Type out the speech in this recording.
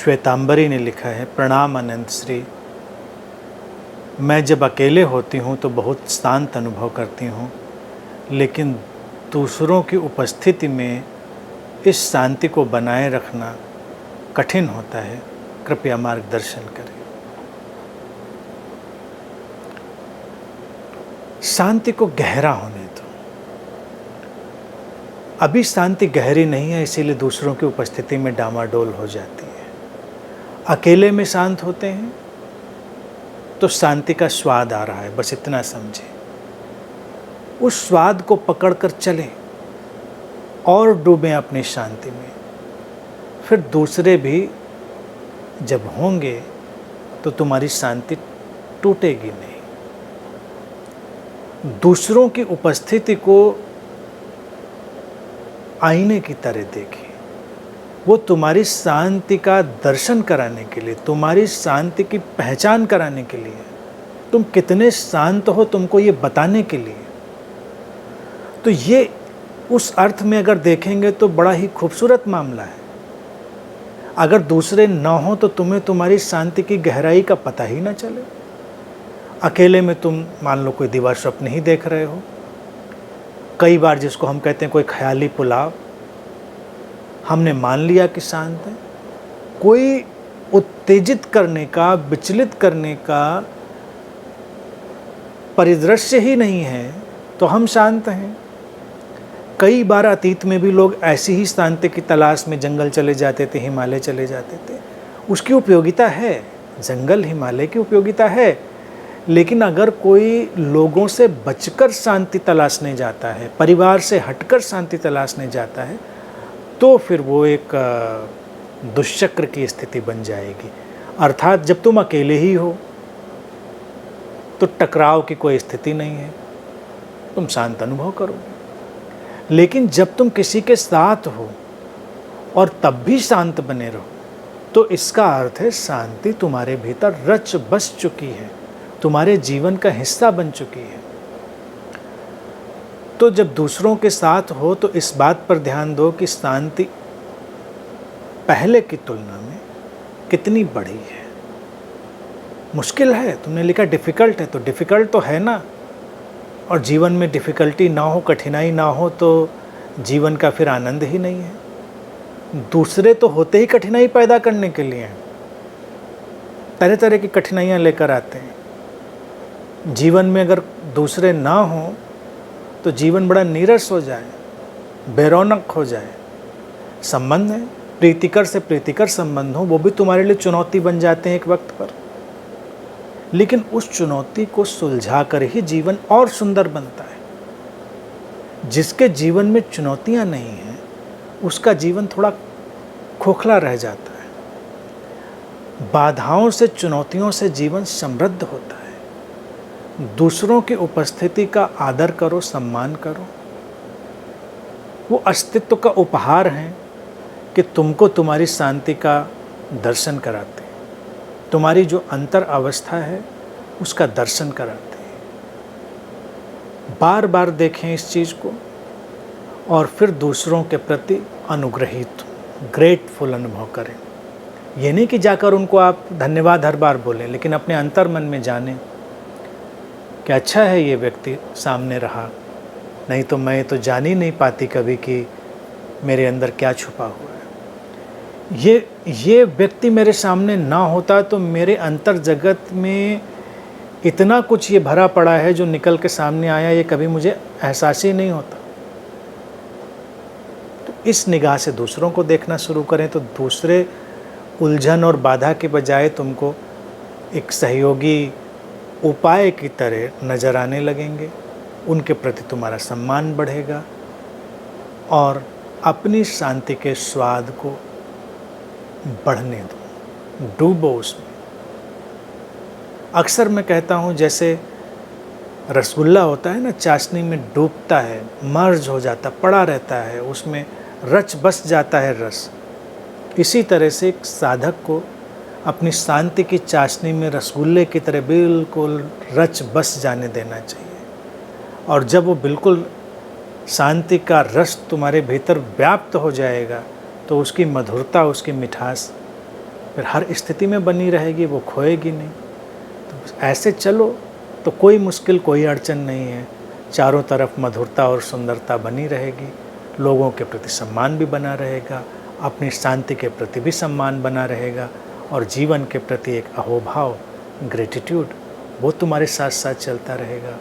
श्वेतांबरी ने लिखा है, प्रणाम अनंत श्री। मैं जब अकेले होती हूँ तो बहुत शांत अनुभव करती हूँ, लेकिन दूसरों की उपस्थिति में इस शांति को बनाए रखना कठिन होता है। कृपया मार्गदर्शन करें। शांति को गहरा होने दो। अभी शांति गहरी नहीं है, इसीलिए दूसरों की उपस्थिति में डामाडोल हो जाती है। अकेले में शांत होते हैं तो शांति का स्वाद आ रहा है, बस इतना समझे। उस स्वाद को पकड़कर चलें और डूबें अपनी शांति में। फिर दूसरे भी जब होंगे तो तुम्हारी शांति टूटेगी नहीं। दूसरों की उपस्थिति को आईने की तरह देखें। वो तुम्हारी शांति का दर्शन कराने के लिए, तुम्हारी शांति की पहचान कराने के लिए, तुम कितने शांत हो तुमको ये बताने के लिए। तो ये उस अर्थ में अगर देखेंगे तो बड़ा ही खूबसूरत मामला है। अगर दूसरे ना हो तो तुम्हें तुम्हारी शांति की गहराई का पता ही ना चले। अकेले में तुम मान लो कोई दिवा स्वप्न ही देख रहे हो, कई बार जिसको हम कहते हैं कोई ख्याली पुलाव, हमने मान लिया कि शांत है। कोई उत्तेजित करने का, विचलित करने का परिदृश्य ही नहीं है तो हम शांत हैं। कई बार अतीत में भी लोग ऐसी ही शांति की तलाश में जंगल चले जाते थे, हिमालय चले जाते थे। उसकी उपयोगिता है, जंगल हिमालय की उपयोगिता है। लेकिन अगर कोई लोगों से बचकर शांति तलाशने जाता है, परिवार से हटकर शांति तलाशने जाता है, तो फिर वो एक दुष्चक्र की स्थिति बन जाएगी। अर्थात जब तुम अकेले ही हो तो टकराव की कोई स्थिति नहीं है, तुम शांत अनुभव करोगे। लेकिन जब तुम किसी के साथ हो और तब भी शांत बने रहो, तो इसका अर्थ है शांति तुम्हारे भीतर रच बस चुकी है, तुम्हारे जीवन का हिस्सा बन चुकी है। तो जब दूसरों के साथ हो तो इस बात पर ध्यान दो कि शांति पहले की तुलना में कितनी बड़ी है। मुश्किल है, तुमने लिखा डिफ़िकल्ट है, तो डिफ़िकल्ट तो है ना। और जीवन में डिफ़िकल्टी ना हो, कठिनाई ना हो तो जीवन का फिर आनंद ही नहीं है। दूसरे तो होते ही कठिनाई पैदा करने के लिए हैं, तरह तरह की कठिनाइयाँ लेकर आते हैं। जीवन में अगर दूसरे ना हो तो जीवन बड़ा नीरस हो जाए, बेरौनक हो जाए। संबंध है, प्रीतिकर से प्रीतिकर संबंध हो, वो भी तुम्हारे लिए चुनौती बन जाते हैं एक वक्त पर। लेकिन उस चुनौती को सुलझा कर ही जीवन और सुंदर बनता है। जिसके जीवन में चुनौतियां नहीं हैं, उसका जीवन थोड़ा खोखला रह जाता है। बाधाओं से, चुनौतियों से जीवन समृद्ध होता है। दूसरों की उपस्थिति का आदर करो, सम्मान करो। वो अस्तित्व का उपहार हैं कि तुमको तुम्हारी शांति का दर्शन कराते हैं, तुम्हारी जो अंतर अवस्था है उसका दर्शन कराते हैं। बार बार देखें इस चीज़ को और फिर दूसरों के प्रति अनुग्रहित, ग्रेटफुल अनुभव करें। ये नहीं कि जाकर उनको आप धन्यवाद हर बार बोलें, लेकिन अपने अंतर मन में जानें कि अच्छा है ये व्यक्ति सामने रहा, नहीं तो मैं तो जान ही नहीं पाती कभी कि मेरे अंदर क्या छुपा हुआ है। ये व्यक्ति मेरे सामने ना होता तो मेरे अंतर जगत में इतना कुछ ये भरा पड़ा है जो निकल के सामने आया, ये कभी मुझे एहसास ही नहीं होता। तो इस निगाह से दूसरों को देखना शुरू करें तो दूसरे उलझन और बाधा के बजाय तुमको एक सहयोगी उपाय की तरह नज़र आने लगेंगे। उनके प्रति तुम्हारा सम्मान बढ़ेगा और अपनी शांति के स्वाद को बढ़ने दो, डूबो उसमें। अक्सर मैं कहता हूँ जैसे रसगुल्ला होता है ना, चाशनी में डूबता है, मर्ज हो जाता, पड़ा रहता है, उसमें रच बस जाता है रस। इसी तरह से एक साधक को अपनी शांति की चाशनी में रसगुल्ले की तरह बिल्कुल रच बस जाने देना चाहिए। और जब वो बिल्कुल शांति का रस तुम्हारे भीतर व्याप्त हो जाएगा तो उसकी मधुरता, उसकी मिठास फिर हर स्थिति में बनी रहेगी, वो खोएगी नहीं। तो ऐसे चलो तो कोई मुश्किल, कोई अड़चन नहीं है। चारों तरफ मधुरता और सुंदरता बनी रहेगी, लोगों के प्रति सम्मान भी बना रहेगा, अपनी शांति के प्रति भी सम्मान बना रहेगा, और जीवन के प्रति एक अहोभाव, ग्रेटिट्यूड, वो तुम्हारे साथ साथ चलता रहेगा।